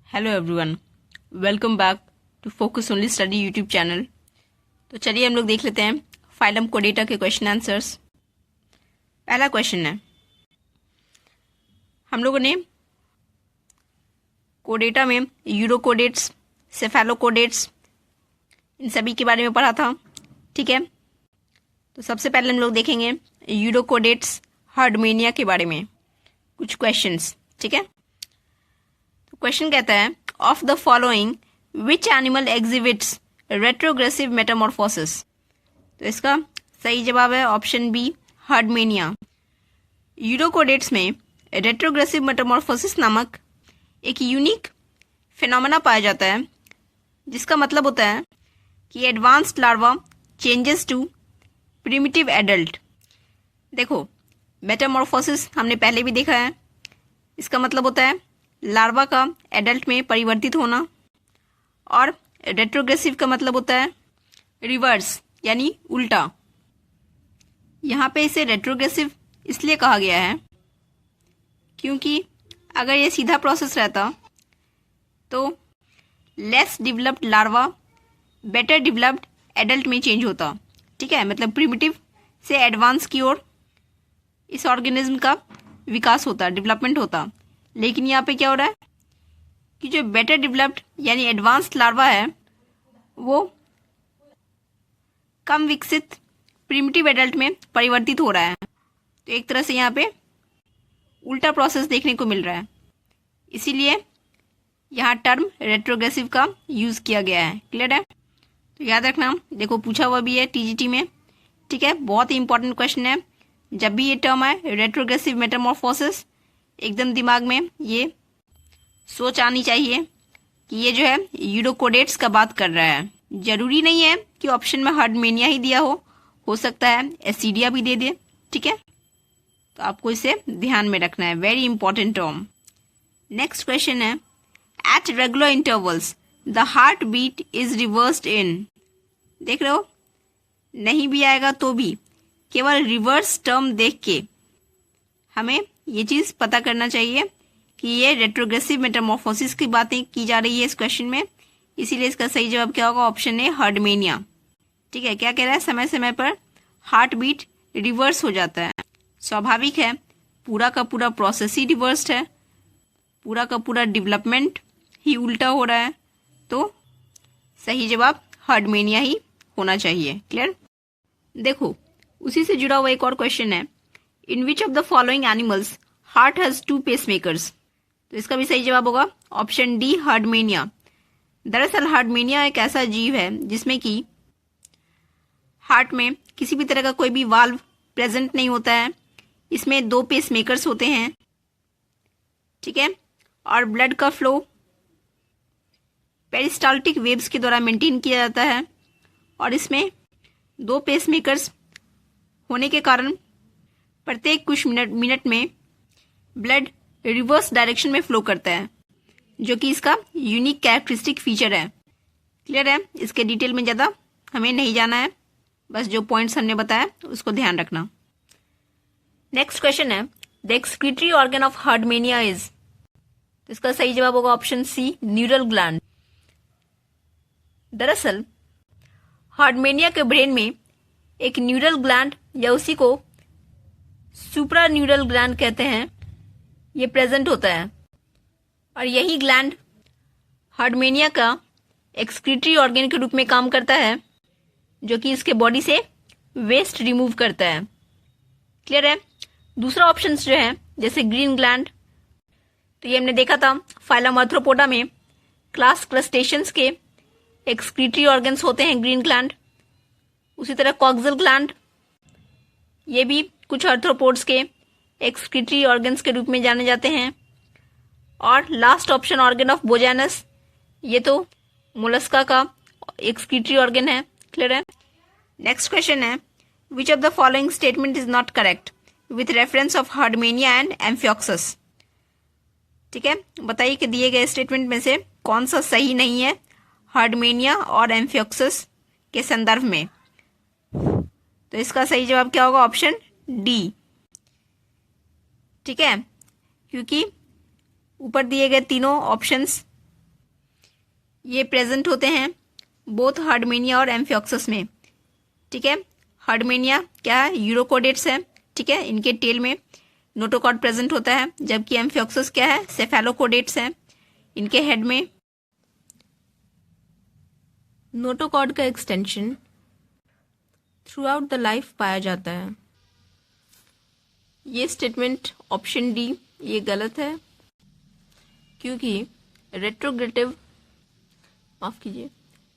Hello everyone, welcome back to focus only study YouTube channel. तो चलिए हम लोग देख लेते हैं फाइलम कोडेटा के क्वेश्चन आंसर्स। पहला क्वेश्चन है, हम लोगों ने कोडेटा में यूरोकोडेट्स, सेफेलोकोडेट्स, इन सभी के बारे में पढ़ा था। ठीक है, तो सबसे पहले हम लोग देखेंगे यूरोकोडेट्स हर्डमेनिया के बारे में कुछ क्वेश्चंस। ठीक है, क्वेश्चन कहता है of the following which animal exhibits retrogressive Metamorphosis. तो इसका सही जवाब है ऑप्शन बी, हर्डमेनिया। यूरोकोडेट्स में रेट्रोग्रेसिव मेटामॉर्फोसिस नामक एक यूनिक फिनोमेना पाया जाता है, जिसका मतलब होता है कि advanced larva changes to primitive adult. देखो, मेटामॉर्फोसिस हमने पहले भी देखा है। इसका मतलब होता है लार्वा का एडल्ट में परिवर्तित होना, और रेट्रोग्रेसिव का मतलब होता है रिवर्स यानी उल्टा। यहाँ पे इसे रेट्रोग्रेसिव इसलिए कहा गया है क्योंकि अगर ये सीधा प्रोसेस रहता तो less developed larva better developed adult में चेंज होता। ठीक है, मतलब प्रिमिटिव से एडवांस की ओर इस ऑर्गेनिज्म का विकास होता, डेवलपमेंट होता। लेकिन यहाँ पे क्या हो रहा है कि जो बेटर डेवलप्ड यानी एडवांस्ड लार्वा है वो कम विकसित प्रिमिटिव एडल्ट में परिवर्तित हो रहा है। तो एक तरह से यहाँ पे उल्टा प्रोसेस देखने को मिल रहा है, इसीलिए यहाँ टर्म रेट्रोग्रेसिव का यूज किया गया है। क्लियर है? तो याद रखना, देखो पूछा हुआ भी है टीजीटी में। ठीक है, बहुत ही इंपॉर्टेंट क्वेश्चन है। जब भी ये टर्म है रेट्रोग्रेसिव मेटामॉर्फोसिस, एकदम दिमाग में ये सोच आनी चाहिए कि ये जो है यूरोकोडेट्स का बात कर रहा है। जरूरी नहीं है कि ऑप्शन में हर्डमेनिया ही दिया हो सकता है एसिडिया भी दे दे। ठीक है, तो आपको इसे ध्यान में रखना है, very important term. Next question है, at regular intervals the heart beat is reversed in. देख रहे हो, नहीं भी आएगा तो भी केवल रिवर्स टर्म देख के हमें ये चीज पता करना चाहिए कि ये रेट्रोग्रेसिव मेटामॉर्फोसिस की बातें की जा रही है इस क्वेश्चन में। इसीलिए इसका सही जवाब क्या होगा? Option A, Herdmania. ठीक है, क्या कह रहा है? समय समय पर हार्ट बीट रिवर्स हो जाता है। स्वाभाविक है, पूरा का पूरा प्रोसेस ही रिवर्स्ड है, पूरा का पूरा डेवलपमेंट ही उल्टा हो रहा है। तो सही जवाब हर्डमेनिया ही होना चाहिए। क्लियर? देखो, उसी से जुड़ा हुआ एक और क्वेश्चन है, in which of the following animals heart has two pacemakers. तो इसका भी सही जवाब होगा ऑप्शन डी, हर्डमेनिया। दरअसल हर्डमेनिया एक ऐसा जीव है जिसमें कि हार्ट में किसी भी तरह का कोई भी वाल्व प्रेजेंट नहीं होता है। इसमें 2 पेसमेकर्स होते हैं। ठीक है, और ब्लड का फ्लो पेरिस्टाल्टिक वेव्स के द्वारा मेंटेन किया जाता है, और इसमें 2 पेसमेकर्स होने के कारण प्रत्येक कुछ मिनट में ब्लड रिवर्स डायरेक्शन में फ्लो करता है, जो कि इसका यूनिक कैरेक्टरिस्टिक फीचर है। क्लियर है? इसके डिटेल में ज़्यादा हमें नहीं जाना है, बस जो पॉइंट्स हमने बताया उसको ध्यान रखना। नेक्स्ट क्वेश्चन है, the excretory organ of Herdmania is. तो इसका सही जवाब होगा ऑप्शन सी, न्यूरल ग्लैंड। दरअसल हर्डमेनिया के ब्रेन में एक न्यूरल ग्लैंड या उसी को सुप्रा न्यूरल ग्लैंड कहते हैं, ये प्रेजेंट होता है, और यही ग्लैंड हर्डमेनिया का एक्सक्रीटरी ऑर्गन के रूप में काम करता है, जो कि इसके बॉडी से वेस्ट रिमूव करता है। क्लियर है? दूसरा ऑप्शन जो है जैसे ग्रीन ग्लैंड, तो ये हमने देखा था फाइलम आर्थ्रोपोडा में क्लास क्रस्टेशियंस के एक्सक्रीटरी ऑर्गन्स होते हैं ग्रीन ग्लैंड। उसी तरह कॉक्सल ग्लैंड, ये भी कुछ आर्थ्रोपोड्स के एक्सक्रीटरी ऑर्गन्स के रूप में जाने जाते हैं। और last option organ of Bojanus, ये तो मोलस्का का एक्सक्रीटरी ऑर्गन है। क्लियर है? नेक्स्ट क्वेश्चन है, which of the following statement is not correct with reference of Herdmania and Amphioxus. ठीक है, बताइए कि दिए गए स्टेटमेंट में से कौन सा सही नहीं है हर्डमेनिया और एम्फियोक्सस के संदर्भ में। तो इसका सही जवाब क्या होगा? Option D. ठीक है, क्योंकि ऊपर दिए गए तीनों ऑप्शंस ये प्रेजेंट होते हैं बोथ हर्डमेनिया और एम्फिऑक्सस में। ठीक है, हर्डमेनिया क्या है, यूरोकोडेट्स है। ठीक है, इनके टेल में नोटोकॉर्ड प्रेजेंट होता है, जबकि एम्फिऑक्सस क्या है, सेफेलोकोडेट्स है। इनके हेड में नोटोकॉर्ड का extension through out the life पाया जाता है। ये स्टेटमेंट ऑप्शन डी ये गलत है, क्योंकि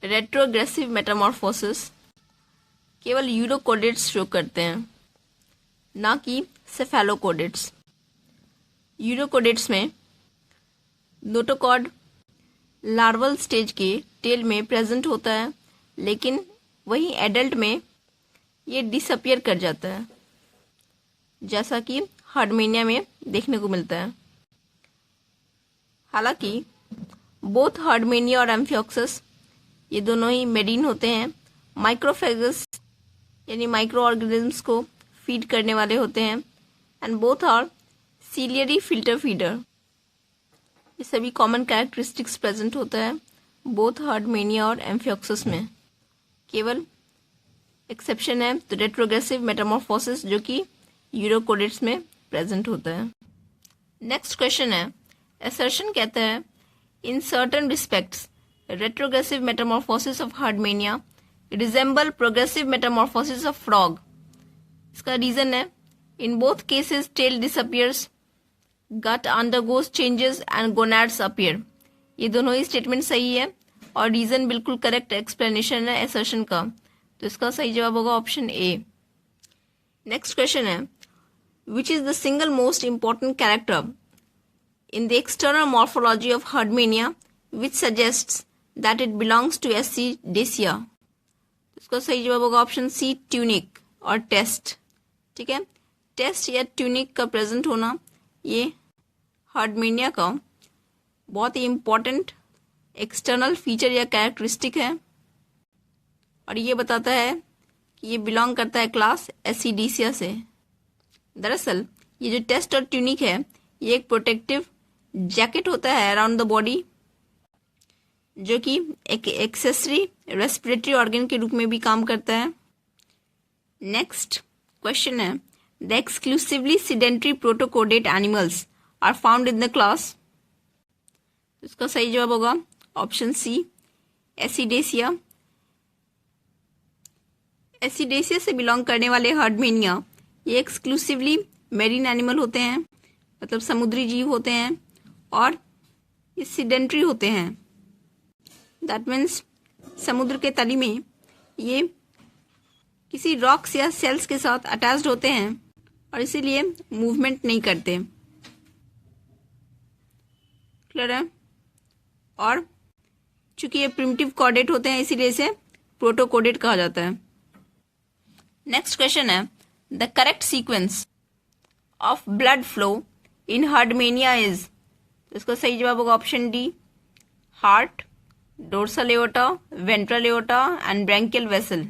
रेट्रोग्रेसिव मेटामॉर्फोसिस केवल यूरोकोडेट्स शो करते हैं, ना कि सेफेलोकोडेट्स। यूरोकोडेट्स में नोटोकॉर्ड लार्वल स्टेज के टेल में प्रेजेंट होता है, लेकिन वहीं एडल्ट में ये डिसअपियर कर जाता है, जैसा कि हर्डमेनिया में देखने को मिलता है। हालांकि बोथ हर्डमेनिया और एम्फिऑक्सस ये दोनों ही मेरीन होते हैं, माइक्रोफेगस यानी माइक्रो ऑर्गेनिजम्स को फीड करने वाले होते हैं, and both are ciliary filter feeder. ये सभी कॉमन कैरेक्टरिस्टिक्स प्रेजेंट होता है बोथ हर्डमेनिया और एम्फिऑक्सस में। केवल एक्सेप्शन है तो रेट्रोग्रेसिव मेटामॉर्फोसिस, जो कि यूरोकोडेट्स में प्रेजेंट होता है। नेक्स्ट क्वेश्चन है, असर्शन कहता है in certain respects retrogressive metamorphosis of Herdmania resemble progressive metamorphosis of frog. इसका रीजन है in both cases tail disappears, gut undergoes changes and gonads appear. ये दोनों ही स्टेटमेंट सही है और रीजन बिल्कुल करेक्ट एक्सप्लेनेशन है असर्शन का, तो इसका सही जवाब होगा ऑप्शन ए। नेक्स्ट क्वेश्चन है, which is the single most important character in the external morphology of Herdmania which suggests that it belongs to Ascidiacea. इसका सही जवाब होगा ऑप्शन सी, ट्यूनिक और टेस्ट। ठीक है, टेस्ट या ट्यूनिक का प्रेजेंट होना ये हर्डमेनिया का बहुत ही इम्पॉर्टेंट एक्सटर्नल फीचर या कैरेक्टरिस्टिक है, और ये बताता है कि ये बिलोंग करता है क्लास एसिडेसिया से। दरअसल ये जो टेस्ट और ट्यूनिक है, ये एक प्रोटेक्टिव जैकेट होता है अराउंड द बॉडी, जो कि एक एक्सेसरी रेस्पिरेटरी ऑर्गन के रूप में भी काम करता है। नेक्स्ट क्वेश्चन है, the exclusively sedentary protochordate animals are found in the class. इसका सही जवाब होगा ऑप्शन सी, एसिडेसिया। एसिडेसिया से बिलोंग करने वाले हर्डमेनिया ये एक्सक्लूसिवली मेरीन एनिमल होते हैं, मतलब समुद्री जीव होते हैं, और ये सीडेंट्री होते हैं। दैट मीन्स समुद्र के तली में ये किसी रॉक्स या सेल्स के साथ अटैच्ड होते हैं और इसीलिए मूवमेंट नहीं करते। क्लियर है? और चूंकि ये प्रिमिटिव कॉर्डेट होते हैं, इसीलिए इसे प्रोटोकोडेट कहा जाता है। नेक्स्ट क्वेश्चन है, the correct sequence of blood flow in Herdmania is. तो इसका सही जवाब होगा option D, heart, dorsal aorta, ventral aorta and branchial vessel.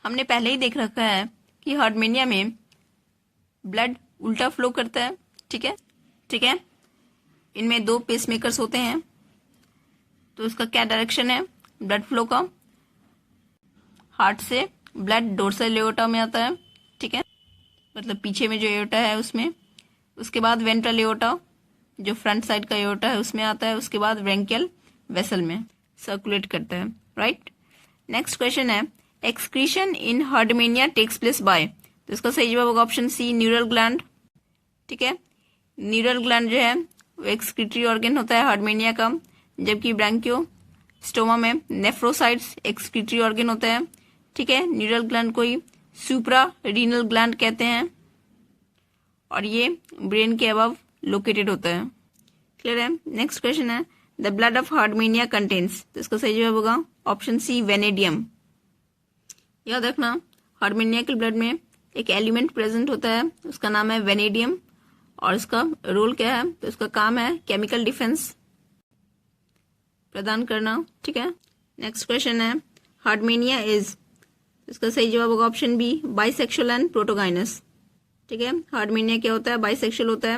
हमने पहले ही देख रखा है कि हर्डमेनिया में ब्लड उल्टा फ्लो करता है। ठीक है, इनमें 2 पेसमेकर्स होते हैं, तो इसका क्या डायरेक्शन है ब्लड फ्लो का? हार्ट से ब्लड डोर्सल एओर्टा में आता है। ठीक है, मतलब पीछे में जो एओर्टा है उसमें, उसके बाद वेंट्रल एओर्टा जो फ्रंट साइड का एओर्टा है उसमें आता है, उसके बाद ब्रैंकियल वेसल में सर्कुलेट करता है। राइट। नेक्स्ट क्वेश्चन है, excretion in Herdmania takes place by. तो इसका सही जवाब होगा ऑप्शन सी, न्यूरल ग्लैंड। ठीक है, न्यूरल ग्लैंड जो है वो एक्सक्रीटरी ऑर्गन होता है हर्डमेनिया का, जबकि ब्रैंकियो स्टोमा में नेफ्रोसाइट्स एक्सक्रीटरी ऑर्गन होता है। ठीक है, न्यूरल ग्लैंड को ही सुप्रा रीनल ग्लैंड कहते हैं और ये ब्रेन के अबव लोकेटेड होता है। क्लियर है? नेक्स्ट क्वेश्चन है, द ब्लड ऑफ हर्डमेनिया कंटेन्स। तो इसका सही जवाब होगा ऑप्शन सी, वेनेडियम। याद रखना, हर्डमेनिया के ब्लड में एक एलिमेंट प्रेजेंट होता है, उसका नाम है वेनेडियम, और इसका रोल क्या है? तो इसका काम है केमिकल डिफेंस प्रदान करना। ठीक है, नेक्स्ट क्वेश्चन है, हर्डमेनिया इज। इसका सही जवाब होगा option B, bisexual and protogynous. ठीक है, हर्डमेनिया क्या होता है? बाइसेक्सुअल होता है,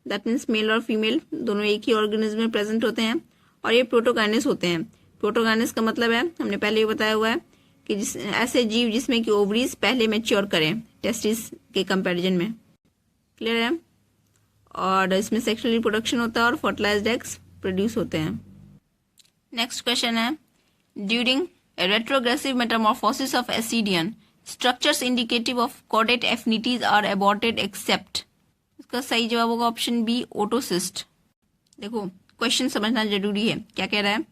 दैट मीन्स मेल और फीमेल दोनों एक ही ऑर्गेनिज्म में प्रेजेंट होते हैं, और ये प्रोटोगायनिस होते हैं। प्रोटोगायनिस का मतलब है, हमने पहले ही बताया हुआ है कि ऐसे जीव जिसमें कि ओवरीज पहले मैच्योर करें टेस्टिस के कंपैरिजन में। क्लियर है? और इसमें सेक्सुअल रिप्रोडक्शन होता है और फर्टिलाइज्ड एग्स प्रोड्यूस होते हैं। नेक्स्ट क्वेश्चन है, during retrogressive metamorphosis of ascidian structures indicative of chordate affinities are aborted except. इसका सही जवाब होगा ऑप्शन बी, ओटोसिस्ट। देखो क्वेश्चन समझना जरूरी है। क्या कह रहा है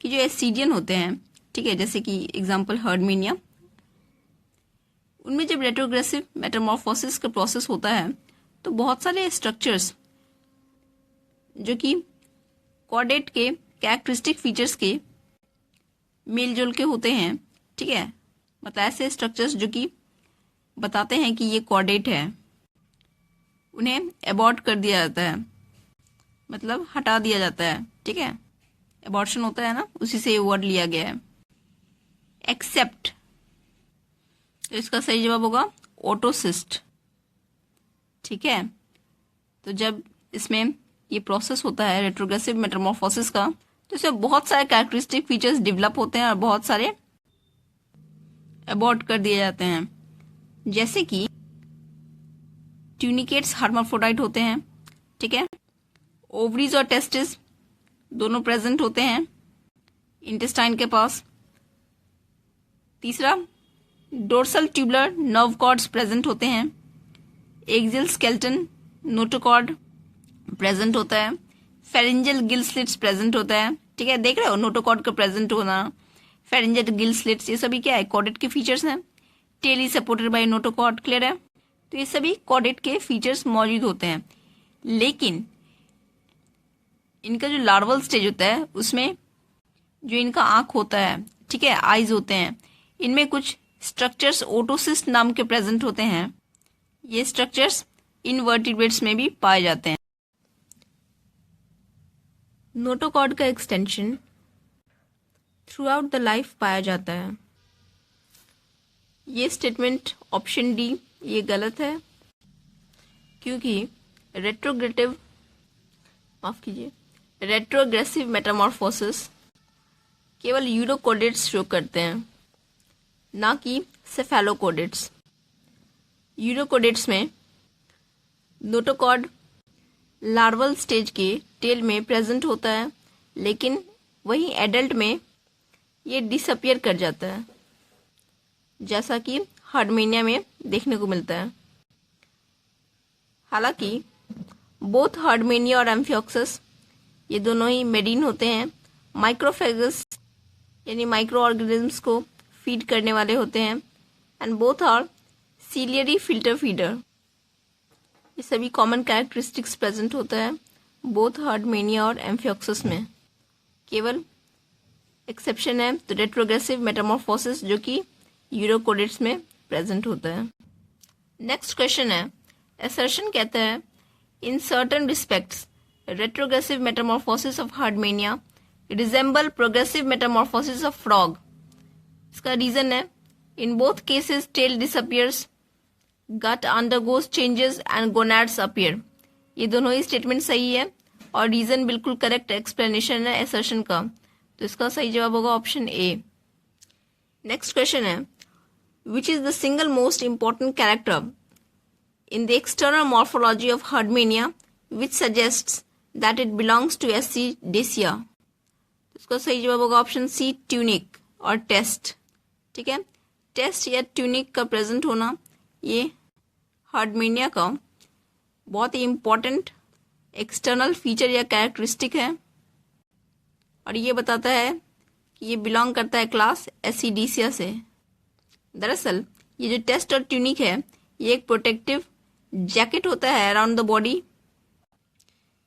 कि जो एसिडियन होते हैं, ठीक है, जैसे कि एग्जांपल हर्डमेनिया, उनमें जब रेट्रोग्रेसिव मेटामॉर्फोसिस का प्रोसेस होता है तो बहुत सारे स्ट्रक्चर्स जो कि कॉर्डेट के कैरेक्टरिस्टिक फीचर्स के मेल जोल के होते हैं, ठीक है, मतलब ऐसे स्ट्रक्चर्स जो कि बताते हैं कि ये कॉर्डेट है, उन्हें एबॉर्ट कर दिया जाता है, मतलब हटा दिया जाता है। ठीक है, एबॉर्शन होता है ना, उसी से ये वर्ड लिया गया है। एक्सेप्ट, तो इसका सही जवाब होगा ओटोसिस्ट। ठीक है, तो जब इसमें ये प्रोसेस होता है रेट्रोग्रेसिव मेटामॉर्फोसिस का, तो इसमें बहुत सारे कैरेक्टरिस्टिक फीचर्स डेवलप होते हैं और बहुत सारे अबॉर्ट कर दिए जाते हैं। जैसे कि ट्यूनिकेट्स हर्माफ्रोडाइट होते हैं, ठीक है, ओवरीज और टेस्टिस दोनों प्रेजेंट होते हैं इंटेस्टाइन के पास। तीसरा, dorsal tubular nerve cords present होते हैं। एक्सियल स्केलेटन नोटोकॉर्ड प्रेजेंट होता है। फेरिंजियल गिल स्लिट्स प्रेजेंट होता है। ठीक है, देख रहे हो नोटोकॉर्ड का प्रेजेंट होना, फेरिंजियल गिल स्लिट्स, ये सभी क्या है, कॉर्डेट के फीचर्स हैं। Tail is supported by notochord. Clear है? तो ये सभी कॉर्डेट के फीचर्स मौजूद होते हैं, लेकिन इनका जो लार्वल स्टेज होता है उसमें जो इनका आंख होता है, ठीक है, आईज होते हैं, इनमें कुछ स्ट्रक्चर्स ओटोसिस्ट नाम के प्रेजेंट होते हैं। ये स्ट्रक्चर्स इनवर्टिब्रेट्स में भी पाए जाते हैं। नोटोकॉर्ड का extension through out the life पाया जाता है। ये स्टेटमेंट ऑप्शन डी ये गलत है, क्योंकि रेट्रोग्रेसिव मेटामॉर्फोसिस केवल यूरोकोडेट्स शो करते हैं, ना कि सेफेलोकोडेट्स। यूरोकोडेट्स में नोटोकॉर्ड लार्वल स्टेज के टेल में प्रेजेंट होता है, लेकिन वहीं एडल्ट में ये डिसअपियर कर जाता है, जैसा कि हर्डमेनिया में देखने को मिलता है। हालांकि बोथ हर्डमेनिया और एम्फियोक्सस ये दोनों ही मेरीन होते हैं, माइक्रोफेगस यानी माइक्रो ऑर्गेनिजम्स को फीड करने वाले होते हैं, and both are ciliary filter feeder. ये सभी कॉमन कैरेक्टरिस्टिक्स प्रेजेंट होता है बोथ हर्डमेनिया और एम्फियोक्सस में। केवल एक्सेप्शन है तो रेट्रोग्रेसिव मेटामॉर्फोसिस जो कि यूरोकोडेट्स में प्रेजेंट होता है। नेक्स्ट क्वेश्चन है, असर्शन कहता है in certain respects retrogressive metamorphosis of Herdmania resemble progressive metamorphosis of frog. इसका रीजन है in both cases tail disappears, gut undergoes changes and gonads appear. ये दोनों ही स्टेटमेंट सही है और रीजन बिल्कुल करेक्ट एक्सप्लेनेशन है असर्शन का, तो इसका सही जवाब होगा ऑप्शन ए। नेक्स्ट क्वेश्चन है, which is the single most important character in the external morphology of Herdmania which suggests that it belongs to Acidaceae। इसका सही जवाब होगा ऑप्शन सी, ट्यूनिक और टेस्ट। ठीक है, टेस्ट या ट्यूनिक का प्रेजेंट होना ये हर्डमेनिया का बहुत ही इम्पोर्टेंट एक्सटर्नल फीचर या कैरेक्टरिस्टिक है, और ये बताता है कि ये बिलोंग करता है क्लास एसिडिसिया से। दरअसल ये जो टेस्ट और ट्यूनिक है ये एक प्रोटेक्टिव जैकेट होता है अराउंड द बॉडी,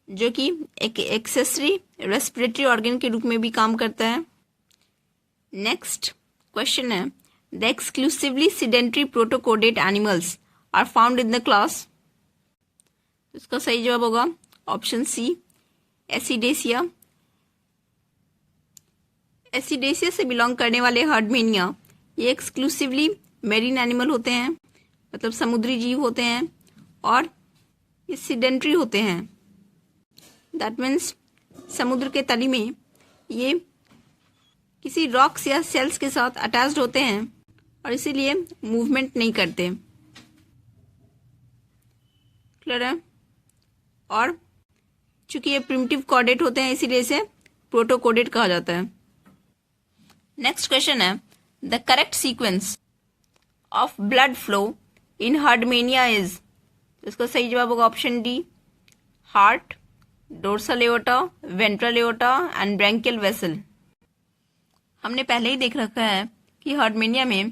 जो कि एक एक्सेसरी रेस्पिरेटरी ऑर्गन के रूप में भी काम करता है। नेक्स्ट क्वेश्चन है, the exclusively sedentary protochordate animals are found in the class. इसका सही जवाब होगा ऑप्शन सी, एसिडेसिया। एसिडेसिया से बिलोंग करने वाले हर्डमेनिया ये एक्सक्लूसिवली मेरीन एनिमल होते हैं, मतलब समुद्री जीव होते हैं, और ये सीडेंट्री होते हैं। दैट मीन्स समुद्र के तली में ये किसी रॉक्स या सेल्स के साथ अटैच्ड होते हैं और इसीलिए मूवमेंट नहीं करते। क्लियर है? और चूंकि ये प्रिमिटिव कोऑर्डिनेट होते हैं इसीलिए इसे प्रोटोकोडेट कहा जाता है। नेक्स्ट क्वेश्चन है, the correct sequence of blood flow in Herdmania is. इसका सही जवाब होगा option D, heart, dorsal aorta, ventral aorta and branchial vessel. हमने पहले ही देख रखा है कि हार्डमेनिया में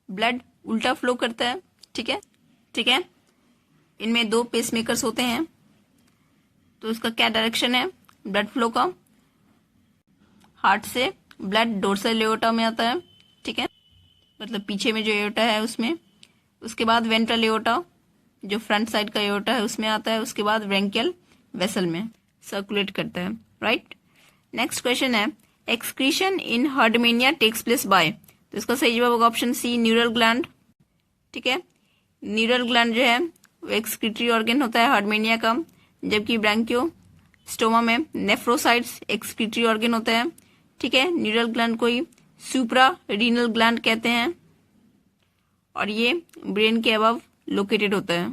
ब्लड उल्टा फ्लो करता है। ठीक है, इनमें 2 पेसमेकर्स होते हैं। तो इसका क्या डायरेक्शन है ब्लड फ्लो का? हार्ट से ब्लड डोर्सल एओर्टा में आता है। ठीक है, मतलब पीछे में जो एओर्टा है उसमें। उसके बाद वेंट्रल एओर्टा जो फ्रंट साइड का एओर्टा है उसमें आता है। उसके बाद ब्रैंकियल वेसल में सर्कुलेट करता है। राइट। नेक्स्ट क्वेश्चन है, excretion in Herdmania takes place by. तो इसका सही जवाब होगा ऑप्शन सी, न्यूरल ग्लैंड। ठीक है, न्यूरल ग्लैंड जो है वो एक्सक्रीटरी ऑर्गन होता है हार्डमेनिया का, जबकि ब्रैंकियोस्टोमा में नेफ्रोसाइट्स एक्सक्रीटरी ऑर्गन होता है। ठीक है, न्यूरल ग्लैंड को ही सुप्रा रीनल ग्लैंड कहते हैं और ये ब्रेन के अबव लोकेटेड होता है।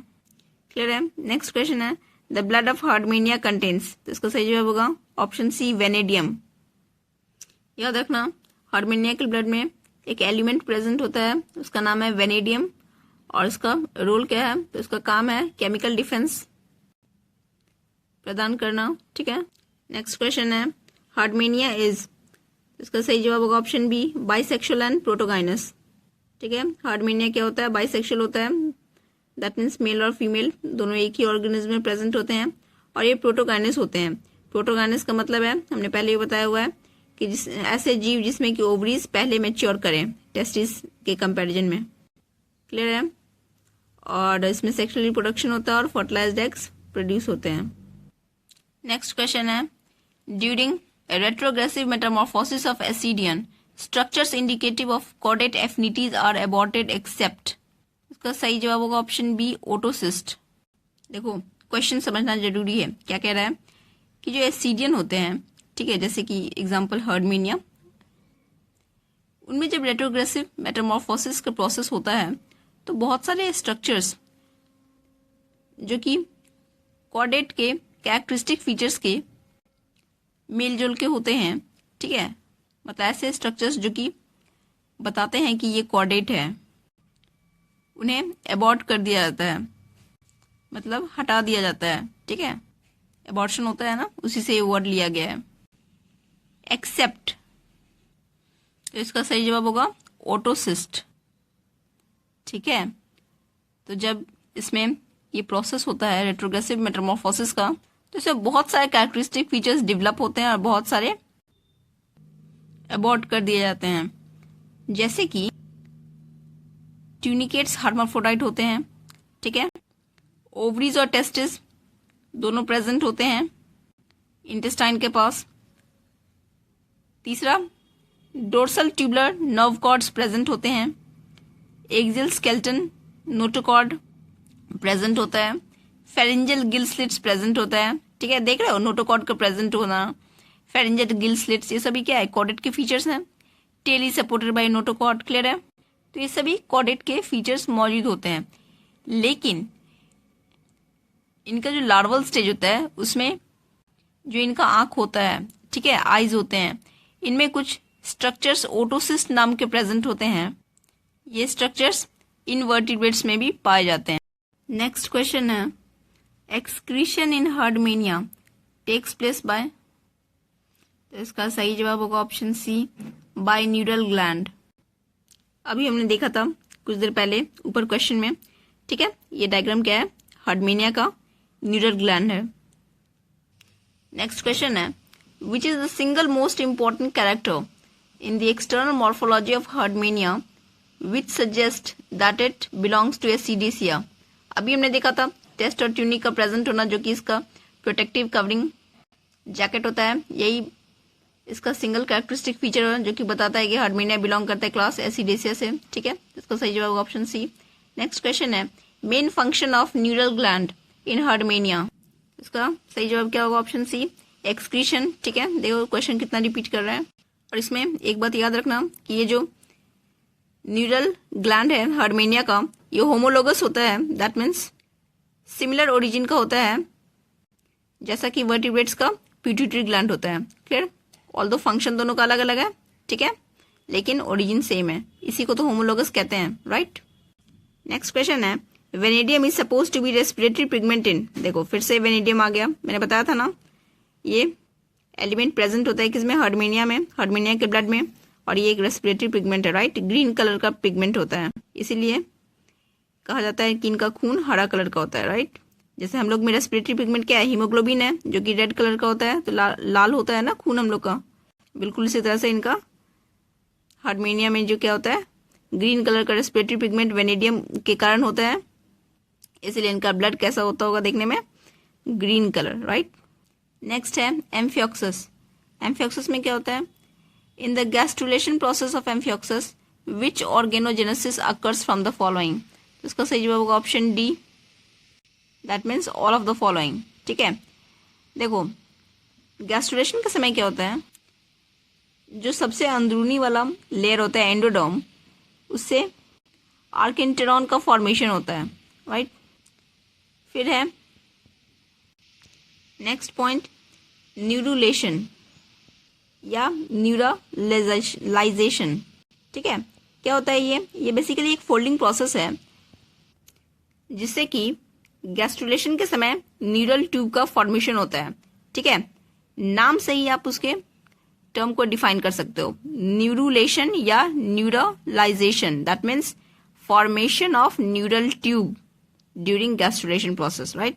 क्लियर है? नेक्स्ट क्वेश्चन है, द ब्लड ऑफ हार्डमेनिया कंटेन्स। तो इसका सही जवाब होगा ऑप्शन सी, वेनेडियम। याद रखना, हार्डमेनिया के ब्लड में एक एलिमेंट प्रेजेंट होता है, उसका नाम है वेनेडियम और इसका रोल क्या है? तो इसका काम है केमिकल डिफेंस प्रदान करना। ठीक है, नेक्स्ट क्वेश्चन है, हार्डमेनिया इज। इसका सही जवाब होगा option B, bisexual and protogynous. ठीक है, हार्डमेनिया क्या होता है? बाइसेक्सुअल होता है, दैट मीन्स मेल और फीमेल दोनों एक ही ऑर्गेनिज्म में प्रेजेंट होते हैं। और ये प्रोटोगाइनस होते हैं। प्रोटोगाइनस का मतलब है, हमने पहले ही बताया हुआ है कि ऐसे जीव जिसमें कि ओवरीज पहले मैच्योर करें टेस्टिस के कंपैरिजन में। क्लियर है? और इसमें सेक्सुअल रिप्रोडक्शन होता है और फर्टिलाइज्ड एग्स प्रोड्यूस होते हैं। नेक्स्ट क्वेश्चन है, during retrogressive metamorphosis of ascidian, structures indicative of chordate affinities are aborted except। इसका सही जवाब होगा ऑप्शन बी, ओटोसिस्ट। देखो, क्वेश्चन समझना जरूरी है। क्या कह रहा है कि जो एसिडियन होते हैं, ठीक है, जैसे कि एग्जांपल हार्डमेनिया, उनमें जब रेट्रोग्रेसिव मेटामॉर्फोसिस का प्रोसेस होता है तो बहुत सारे स्ट्रक्चर्स जो कि कॉर्डेट के कैरेक्टरिस्टिक फीचर्स के मेल जोल के होते हैं। ठीक है, मतलब ऐसे स्ट्रक्चर्स जो कि बताते हैं कि ये कॉर्डेट है, उन्हें एबॉर्ट कर दिया जाता है, मतलब हटा दिया जाता है। ठीक है, एबॉर्शन होता है ना, उसी से ये वर्ड लिया गया है। एक्सेप्ट, तो इसका सही जवाब होगा ओटोसिस्ट। ठीक है, तो जब इसमें ये प्रोसेस होता है रेट्रोग्रेसिव मेटामॉर्फोसिस का, तो इसमें बहुत सारे कैरेक्टरिस्टिक फीचर्स डेवलप होते हैं और बहुत सारे अबॉर्ट कर दिए जाते हैं। जैसे कि ट्यूनिकेट्स हर्माफ्रोडाइट होते हैं। ठीक है, ओवरीज और टेस्टिस दोनों प्रेजेंट होते हैं इंटेस्टाइन के पास। तीसरा, dorsal tubular nerve cords present होते हैं। एक्सियल स्केलेटन नोटोकॉर्ड प्रेजेंट होता है। फेरिंजियल गिल स्लिट्स प्रेजेंट होता है। ठीक है, देख रहे हो नोटोकॉर्ड का प्रेजेंट होना, फेरिंजियल गिल स्लिट्स, ये सभी क्या है? कॉर्डेट के फीचर्स हैं। Tail is supported by notochord. Clear है? तो ये सभी कॉर्डेट के फीचर्स मौजूद होते हैं, लेकिन इनका जो लार्वल स्टेज होता है उसमें जो इनका आंख होता है, ठीक है, आईज होते हैं, इनमें कुछ स्ट्रक्चर्स ओटोसिस्ट नाम के प्रेजेंट होते हैं। ये स्ट्रक्चर्स इनवर्टिब्रेट्स में भी पाए जाते हैं। नेक्स्ट क्वेश्चन है, excretion in Herdmania takes place by. तो इसका सही जवाब होगा option C, by neural gland. अभी हमने देखा था कुछ देर पहले ऊपर क्वेश्चन में। ठीक है, ये डायग्राम क्या है? हार्डमेनिया का न्यूरल ग्लैंड है। नेक्स्ट क्वेश्चन है, which is the single most important character in the external morphology of Herdmania which suggest that it belongs to Ascidiacea. अभी हमने देखा था टेस्ट और ट्यूनिक का प्रेजेंट होना, जो कि इसका प्रोटेक्टिव कवरिंग जैकेट होता है। यही इसका सिंगल कैरेक्टरिस्टिक फीचर है जो कि बताता है कि हार्डमेनिया बिलोंग करता है क्लास एसिडेसिया से। ठीक है, इसका सही जवाब ऑप्शन सी। नेक्स्ट क्वेश्चन है, main function of neural gland in Herdmania. इसका सही जवाब क्या होगा? ऑप्शन सी, एक्सक्रीशन, ठीक है। देखो क्वेश्चन कितना रिपीट कर रहा है। और इसमें एक बात याद रखना कि ये जो न्यूरल ग्लैंड है हर्मेनिया का, ये होमोलोगस होता है, दैट मीन्स सिमिलर ओरिजिन का होता है, जैसा कि वर्टिब्रेट्स का पिट्यूटरी ग्लैंड होता है। क्लियर? ऑल्दो फंक्शन दोनों का अलग अलग है, ठीक है, लेकिन ओरिजिन सेम है, इसी को तो होमोलोगस कहते हैं, राइट। नेक्स्ट क्वेश्चन है, vanadium is suppose to be respiratory pigment in. देखो फिर से वेनेडियम आ गया, मैंने बताया था ना, ये एलिमेंट प्रेजेंट होता है किसमें, हर्मेनिया में, हर्मेनिया के ब्लड में, और ये एक रेस्पिरेटरी पिगमेंट है, राइट। ग्रीन कलर का पिगमेंट होता है, इसीलिए कहा जाता है कि इनका खून हरा कलर का होता है, राइट। जैसे हम लोग में रेस्पिरेटरी पिगमेंट क्या है, हीमोग्लोबिन है, जो कि रेड कलर का होता है, तो लाल होता है ना खून हम लोग का। बिल्कुल इसी तरह से इनका हार्मेनिया में जो क्या होता है, ग्रीन कलर का रेस्पिरेटरी पिगमेंट वेनेडियम के कारण होता है, इसलिए इनका ब्लड कैसा होता होगा देखने में, ग्रीन कलर, राइट। नेक्स्ट है एम्फियोक्सस। एम्फियोक्सस में क्या होता है, in the gastrulation process of amphioxus which organogenesis occurs from the following. तो इसका सही जवाब होगा option D, that means all of the following, ठीक है। देखो गैस्ट्रुलेशन के समय क्या होता है, जो सबसे अंदरूनी वाला लेयर होता है एंडोडर्म, उससे आर्किन्टेरॉन का फॉर्मेशन होता है, राइट। फिर है नेक्स्ट पॉइंट, न्यूरुलेशन या न्यूरलाइजेशन, ठीक है। क्या होता है ये बेसिकली एक फोल्डिंग प्रोसेस है, जिससे कि गैस्ट्रुलेशन के समय न्यूरल ट्यूब का फॉर्मेशन होता है, ठीक है। नाम से ही आप उसके टर्म को डिफाइन कर सकते हो, न्यूरुलेशन या neuralization, that means formation of neural tube during gastrulation process, right.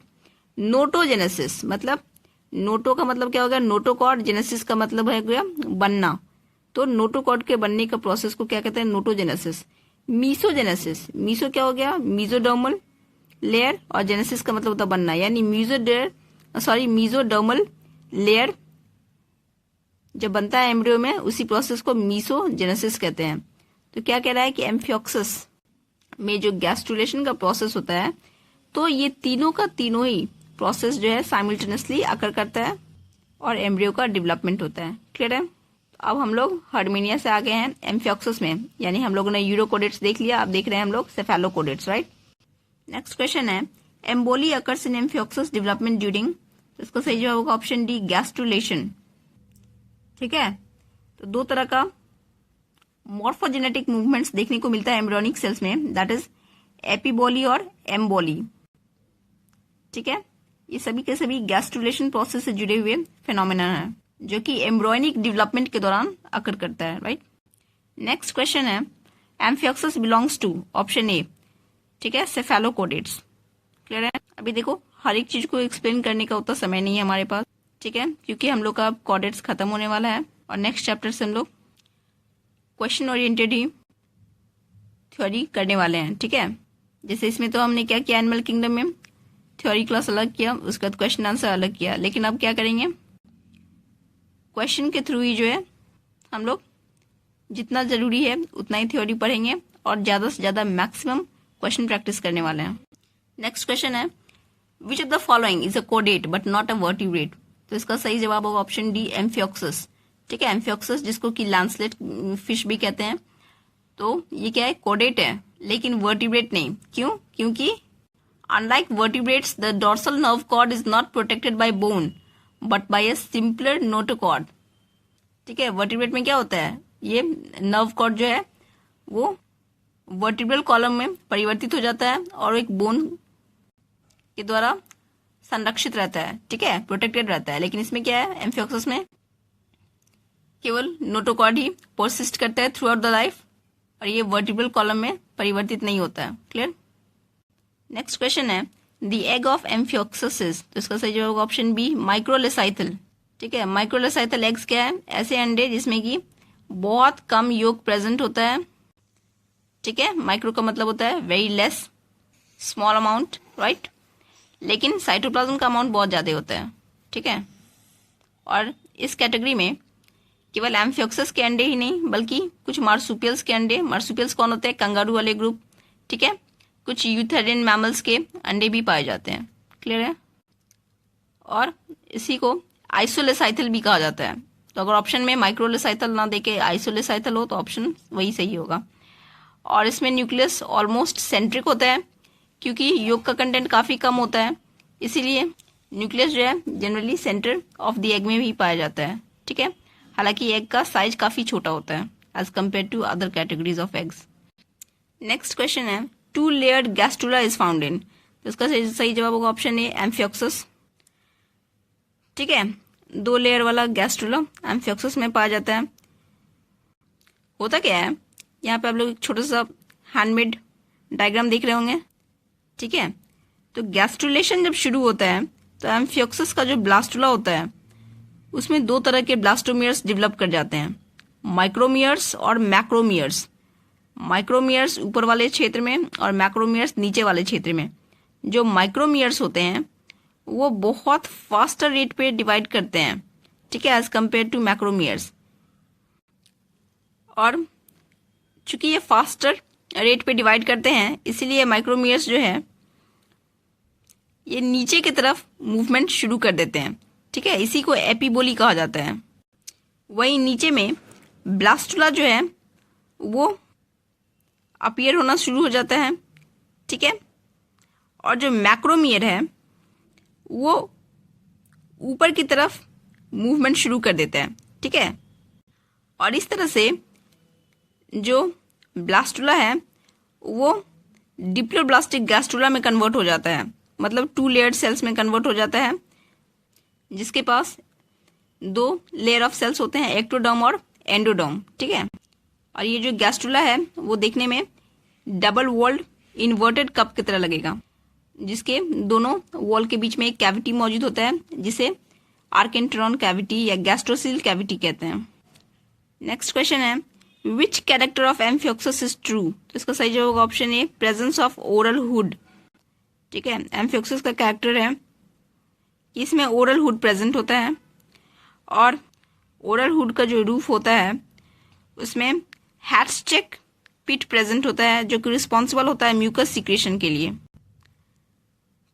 Notogenesis, मतलब नोटो का मतलब क्या होगा, नोटोकॉर्ड, जेनेसिस का मतलब है गया बनना, तो नोटोकॉर्ड के बनने का प्रोसेस को क्या कहते हैं, नोटोजेनेसिस। मीसोजेनेसिस, मीसो क्या हो गया, मीजोडर्मल लेयर, और जेनेसिस का मतलब होता है बनना, यानी मीजोडर्मल लेयर जब बनता है एम्ब्रियो में, उसी प्रोसेस को मीसोजेनेसिस कहते हैं। तो क्या कह रहा है कि एम्फियोक्सस में जो गैस्ट्रुलेशन का प्रोसेस होता है, तो ये तीनों का तीनों ही प्रोसेस जो है साइमल्टेनियसली अकर करता है और एम्ब्रियो का डेवलपमेंट होता है। क्लियर है? अब हम लोग हर्मेनिया से आ गए हैं एम्फियोक्सस में, यानी हम लोगों ने यूरोकोडेट्स देख लिया, अब देख रहे हैं हम लोग सेफेलोकोडेट्स, राइट। नेक्स्ट क्वेश्चन है, emboli occurs in amphioxus development during. तो इसका सही जवाब होगा ऑप्शन डी, गैस्ट्रुलेशन, ठीक है। तो दो तरह का मॉर्फोजेनेटिक मूवमेंट्स देखने को मिलता है एम्ब्रियोनिक सेल्स में, दैट इज एपिबोली और एम्बोली, ठीक है। ये सभी के सभी गैस्ट्रुलेशन प्रोसेस से जुड़े हुए फिनोमेना है, जो कि एम्ब्रियोनिक डेवलपमेंट के दौरान अकर करता है, राइट। नेक्स्ट क्वेश्चन है, amphioxus belongs to option A, ठीक है, सेफेलोकोडेट्स। क्लियर है? अभी देखो हर एक चीज को एक्सप्लेन करने का उतना समय नहीं है हमारे पास, ठीक है, क्योंकि हम लोग का कोडेट्स खत्म होने वाला है और नेक्स्ट चैप्टर से हम लोग क्वेश्चन ओरिएंटेड ही थ्योरी करने वाले हैं, ठीक है। जैसे इसमें तो हमने क्या किया, एनिमल किंगडम में थ्योरी क्लास अलग किया, उसके बाद क्वेश्चन आंसर अलग किया, लेकिन अब क्या करेंगे, क्वेश्चन के थ्रू ही जो है हम लोग जितना जरूरी है उतना ही थ्योरी पढ़ेंगे और ज्यादा से ज्यादा मैक्सिमम क्वेश्चन प्रैक्टिस करने वाले हैं। नेक्स्ट क्वेश्चन है, which of the following is a caudate but not a vertebrate. तो इसका सही जवाब होगा ऑप्शन डी, एम्फियोक्सस, ठीक है। एम्फियोक्सस जिसको कि लैंसलेट फिश भी कहते हैं, तो ये क्या है, कोडेट है, लेकिन वर्टिब्रेट नहीं। क्यों? क्योंकि unlike vertebrates the dorsal nerve cord is not protected by bone but by a simpler notochord, ठीक है। वर्टिब्रेट में क्या होता है, ये नर्व कॉर्ड जो है वो वर्टिब्रल कॉलम में परिवर्तित हो जाता है और एक बोन के द्वारा संरक्षित रहता है, ठीक है, प्रोटेक्टेड रहता है। लेकिन इसमें क्या है, एम्फियोक्सस में केवल नोटोकॉर्ड ही परसिस्ट करता है थ्रू आउट द लाइफ और ये वर्टिब्रल कॉलम में परिवर्तित नहीं होता है। क्लियर? नेक्स्ट क्वेश्चन है, द एग ऑफ एम्फियोक्सस। तो इसका सही जवाब होगा ऑप्शन बी, माइक्रोलेसाइथल, ठीक है। माइक्रोलेसाइथल एग्स क्या है, ऐसे अंडे जिसमें कि बहुत कम योग प्रेजेंट होता है, ठीक है। माइक्रो का मतलब होता है very less, small amount, right, लेकिन साइटोप्लाज्म का अमाउंट बहुत ज्यादा होता है, ठीक है। और इस कैटेगरी में केवल एम्फियोक्सस के अंडे ही नहीं बल्कि कुछ मार्सुपियल्स के अंडे, मार्सुपियल्स कौन होते हैं, कंगारू वाले ग्रुप, ठीक है, कुछ यूथेरियन मैमल्स के अंडे भी पाए जाते हैं। क्लियर है? और इसी को आइसोलेसाइथल भी कहा जाता है। तो अगर ऑप्शन में माइक्रोलेसाइथल ना देके आइसोलेसाइथल हो तो ऑप्शन वही सही होगा। और इसमें न्यूक्लियस ऑलमोस्ट सेंट्रिक होता है, क्योंकि योग का कंटेंट काफ़ी कम होता है, इसीलिए न्यूक्लियस जो है generally centre of the egg में भी पाया जाता है। ठीक है, हालांकि एग का साइज काफ़ी छोटा होता है as compare to other categories of eggs. Next question है, 2 layered gastrula is found in. तो इसका सही जवाब होगा ऑप्शन ए, एम्फियोक्सस। ठीक है, 2 लेयर वाला गैस्ट्रुला एम्फियोक्सस में पाया जाता है। होता क्या है, यहाँ पे आप लोग एक छोटा सा हैंडमेड डायग्राम देख रहे होंगे। ठीक है, तो गैस्ट्रुलेशन जब शुरू होता है तो एम्फियोक्सस का जो ब्लास्टुला होता है उसमें 2 तरह के ब्लास्टोमियर्स डेवलप कर जाते हैं, माइक्रोमियर्स और मैक्रोमियर्स। माइक्रोमियर्स ऊपर वाले क्षेत्र में और मैक्रोमियर्स नीचे वाले क्षेत्र में। जो माइक्रोमियर्स होते हैं वो बहुत फास्टर रेट पे डिवाइड करते हैं, ठीक है, एज कम्पेयर टू मैक्रोमियर्स। और चूंकि ये फास्टर रेट पे डिवाइड करते हैं इसीलिए माइक्रोमियर्स जो है ये नीचे की तरफ मूवमेंट शुरू कर देते हैं। ठीक है, इसी को एपिबोली कहा जाता है। वहीं नीचे में ब्लास्टुला जो है वो अपीयर होना शुरू हो जाता है। ठीक है, और जो मैक्रोमियर है वो ऊपर की तरफ मूवमेंट शुरू कर देता है। ठीक है, और इस तरह से जो ब्लास्टुला है वो डिप्लोब्लास्टिक गैस्ट्रुला में कन्वर्ट हो जाता है, मतलब 2 लेयर्ड सेल्स में कन्वर्ट हो जाता है, जिसके पास 2 लेयर ऑफ सेल्स होते हैं, एक्टोडर्म और एंडोडर्म। ठीक है, और ये जो गैस्ट्रुला है वो देखने में डबल वॉल्ड इन्वर्टेड कप की तरह लगेगा, जिसके दोनों वॉल के बीच में एक कैविटी मौजूद होता है जिसे आर्केंट्रॉन कैविटी या गैस्ट्रोसिल कैविटी कहते हैं। नेक्स्ट क्वेश्चन है, विच character of amphioxus is true. तो इसका सही जवाब होगा option A, presence of oral hood. ठीक है, एम्फियोक्सस का कैरेक्टर है कि इसमें ओरल हुड प्रेजेंट होता है, और ओरल हुड का जो रूफ होता है उसमें हैट्सचेक पिट प्रेजेंट होता है, जो कि रिस्पॉन्सिबल होता है म्यूकस सिक्रेशन के लिए।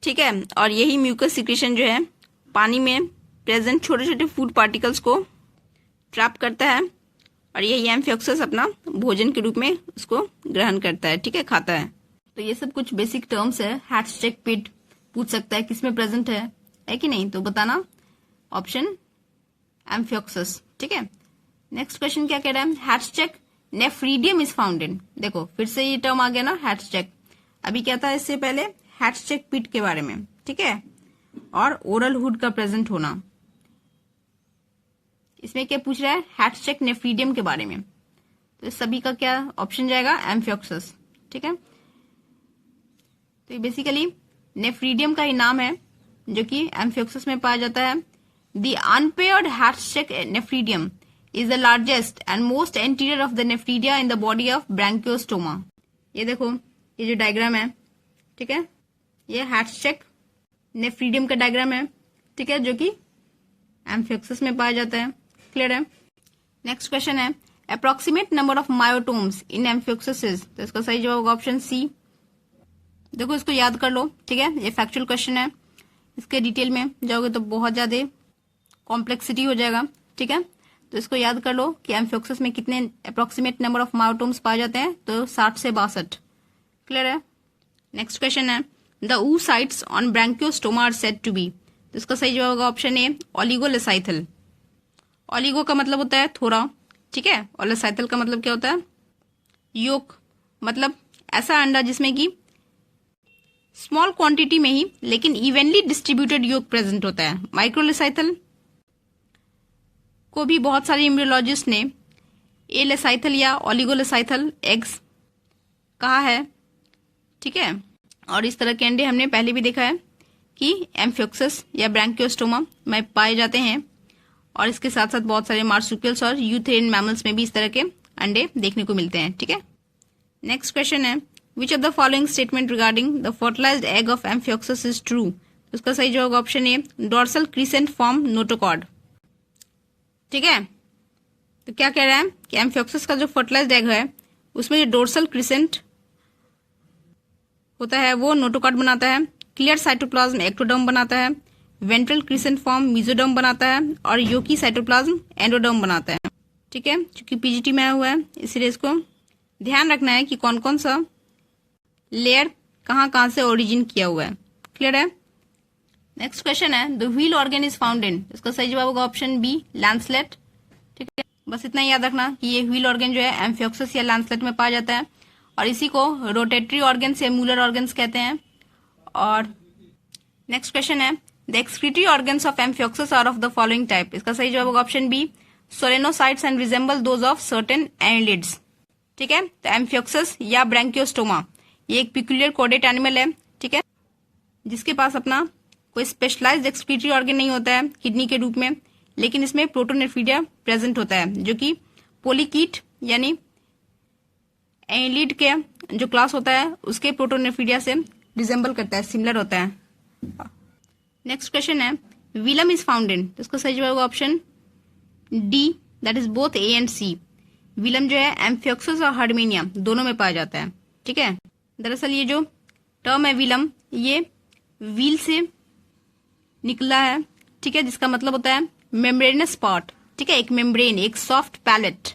ठीक है, और यही म्यूकस सिक्रेशन जो है पानी में प्रेजेंट छोटे छोटे फूड पार्टिकल्स को ट्रैप करता है, और यही एम्फियोक्सस अपना भोजन के रूप में उसको ग्रहण करता है। ठीक है, खाता है। तो ये सब कुछ बेसिक टर्म्स है। हैट्सचेक पिट पूछ सकता है किसमें प्रेजेंट है कि नहीं, तो बताना ऑप्शन एम्फियोक्सस। ठीक है, नेक्स्ट क्वेश्चन क्या कह रहा है, हैट्सचेक नेफ्रीडियम इज फाउंड इन। देखो फिर से ये टर्म आ गया ना, हैट्सचेक। अभी क्या था इससे पहले, हैट्सचेक पिट के बारे में। ठीक है, और ओरल हुड का प्रेजेंट होना। इसमें क्या पूछ रहा है, हैट्सचेक नेफ्रीडियम के बारे में। तो इस सभी का क्या ऑप्शन जाएगा, एम्फियोक्सस। ठीक है, तो ये बेसिकली नेफ्रीडियम का ही नाम है जो कि एम्फियोक्सस में पाया जाता है। The unpaired Hatschek nephridium is the largest and most anterior of the nephridia in the body of branchiostoma। ये देखो, ये जो डायग्राम है, ठीक है, ये हैट्सचेक नेफ्रीडियम का डायग्राम है। ठीक है, जो कि एम्फियोक्सस में पाया जाता है। क्लियर है। नेक्स्ट क्वेश्चन है, approximate number of myotomes in amphioxus is. तो इसका सही जवाब होगा ऑप्शन सी। देखो इसको याद कर लो। ठीक है, ये फैक्चुअल क्वेश्चन है, इसके डिटेल में जाओगे तो बहुत ज्यादा कॉम्प्लेक्सिटी हो जाएगा। ठीक है, तो इसको याद कर लो कि एम्फियोक्सस में कितने अप्रोक्सीमेट नंबर ऑफ मायोटोम्स पाए जाते हैं, तो 60 से 62। क्लियर है। नेक्स्ट क्वेश्चन है, the oocytes on branchiostoma are said to be. तो इसका सही जवाब होगा ऑप्शन ए, ओलिगोलेसाइथल। ओलिगो का मतलब होता है थोड़ा, ठीक है, और लेसाइथल का मतलब क्या होता है, योक, मतलब ऐसा अंडा जिसमें कि स्मॉल क्वांटिटी में ही लेकिन इवनली डिस्ट्रीब्यूटेड योक प्रेजेंट होता है। माइक्रोलेसाइथल को भी बहुत सारे एम्ब्रियोलॉजिस्ट ने एलेसाइथल या ओलिगोलेसाइथल एग्स कहा है। ठीक है, और इस तरह के अंडे हमने पहले भी देखा है कि एम्फियोक्सस या ब्रैंकियोस्टोमा में पाए जाते हैं, और इसके साथ साथ बहुत सारे मार्सुपियल्स और यूथेरियन मैमल्स में भी इस तरह के अंडे देखने को मिलते हैं। ठीक है, नेक्स्ट क्वेश्चन है, which of the following statement regarding the fertilised egg of amphioxus is true. उसका सही जवाब होगा option A, dorsal crescent form notochord. ठीक है, तो क्या कह रहा है कि एम्फियोक्सस का जो फर्टिलाइज्ड एग है उसमें जो डोर्सल क्रिसेंट होता है वो नोटोकॉर्ड बनाता है, क्लियर साइटोप्लाज्म एक्टोडर्म बनाता है, वेंट्रल क्रिसेंटिफॉर्म मेसोडर्म बनाता है और योकी साइटोप्लाज्म एंडोडर्म बनाता है। ठीक है, क्योंकि पीजीटी में आया हुआ है इसलिए इसको ध्यान रखना है कि कौन कौन सा लेयर कहाँ कहाँ से ओरिजिन किया हुआ है। क्लियर है। नेक्स्ट क्वेश्चन है, the wheel organ is found इन, इसका सही जवाब होगा ऑप्शन बी, लैंसलेट। ठीक है, बस इतना ही याद रखना कि ये व्हील ऑर्गन जो है एम्फियोक्सस या लैंसलेट में पाया जाता है और इसी को रोटेटरी ऑर्गन्स या मूलर ऑर्गन्स कहते हैं। और नेक्स्ट क्वेश्चन है, the excretory organs of amphioxus are of the following type, इसका सही जवाब होगा option B, solenocytes and resemble those of certain annelids. ठीक है, तो एम्फियोक्सस या ब्रैंकियोस्टोमा ये एक पिक्यूलियर कोडेट एनिमल है। ठीक है, जिसके पास अपना कोई स्पेशलाइज्ड एक्सक्रीटरी ऑर्गन नहीं होता है किडनी के रूप में, लेकिन इसमें प्रोटोनेफ्रीडिया प्रेजेंट होता है जो कि पोलीकीट यानी एनिलिड के जो क्लास होता है उसके प्रोटोनेफ्रीडिया से रिजेंबल करता है, सिमिलर होता है। नेक्स्ट क्वेश्चन है, विलम इज फाउंड इन, इसका सही जवाब होगा option D, that is both A and C. विलम जो है एम्फियोक्सस और हर्डमेनिया दोनों में पाया जाता है। ठीक है, दरअसल ये जो टर्म है विलम ये व्हील से निकला है। ठीक है, जिसका मतलब होता है मेम्ब्रेनस पार्ट। ठीक है, एक मेम्ब्रेन, एक सॉफ्ट पैलेट।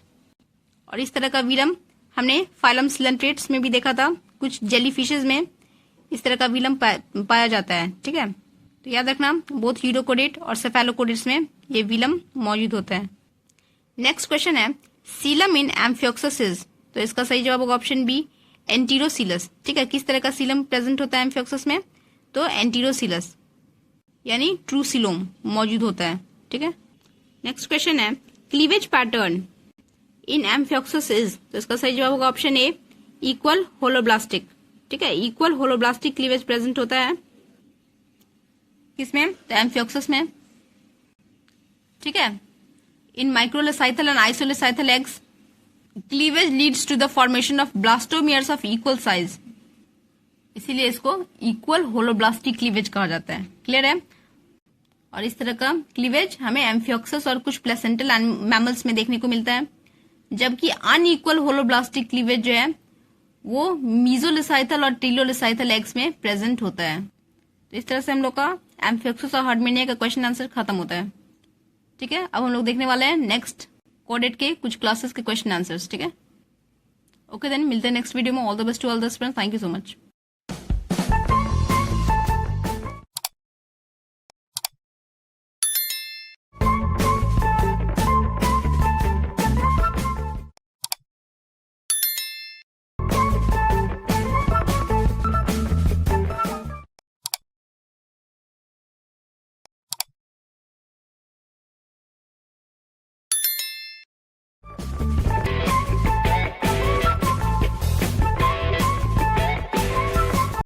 और इस तरह का विलम हमने फाइलम सिलेंट्रेट्स में भी देखा था, कुछ जेली फिशेज में इस तरह का विलम पाया जाता है। ठीक है, तो याद रखना बोथ यूरोकोडेट और सेफेलोकोडेट्स में ये विलम मौजूद होता है। नेक्स्ट क्वेश्चन है, सीलम इन एम्फियोक्सस, तो इसका सही जवाब होगा ऑप्शन बी, एंटीरोसीलस। ठीक है, किस तरह का सीलम प्रेजेंट होता है एम्फियोक्सस में, तो एंटीरोसीलस यानी ट्रूसिलोम मौजूद होता है। ठीक है, नेक्स्ट क्वेश्चन है, cleavage pattern in amphioxus is, तो इसका सही जवाब होगा ऑप्शन ए, इक्वल होलोब्लास्टिक। ठीक है, इक्वल होलोब्लास्टिक क्लीवेज प्रेजेंट होता है किसमें, तो एम्फियोक्सस में। ठीक है, in microlecithal and isolecithal eggs cleavage leads to the formation of blastomeres of equal size, इसीलिए इसको इक्वल होलोब्लास्टिक क्लीवेज कहा जाता है। क्लियर है। और इस तरह का क्लीवेज हमें एम्फियोक्सस और कुछ प्लेसेंटल मैमल्स में देखने को मिलता है, जबकि अनइक्वल होलोब्लास्टिक क्लीवेज जो है वो मीजोलेसाइथल और टीलोलेसाइथल एग्स में प्रेजेंट होता है। तो इस तरह से हम लोग का एम्फियोक्सस और हर्डमेनिया का क्वेश्चन आंसर खत्म होता है। ठीक है, अब हम लोग देखने वाले हैं नेक्स्ट कोडेट के कुछ क्लासेस के क्वेश्चन आंसर्स। ठीक है, ओके देन मिलते हैं नेक्स्ट वीडियो में। All the best to all the students, thank you so much.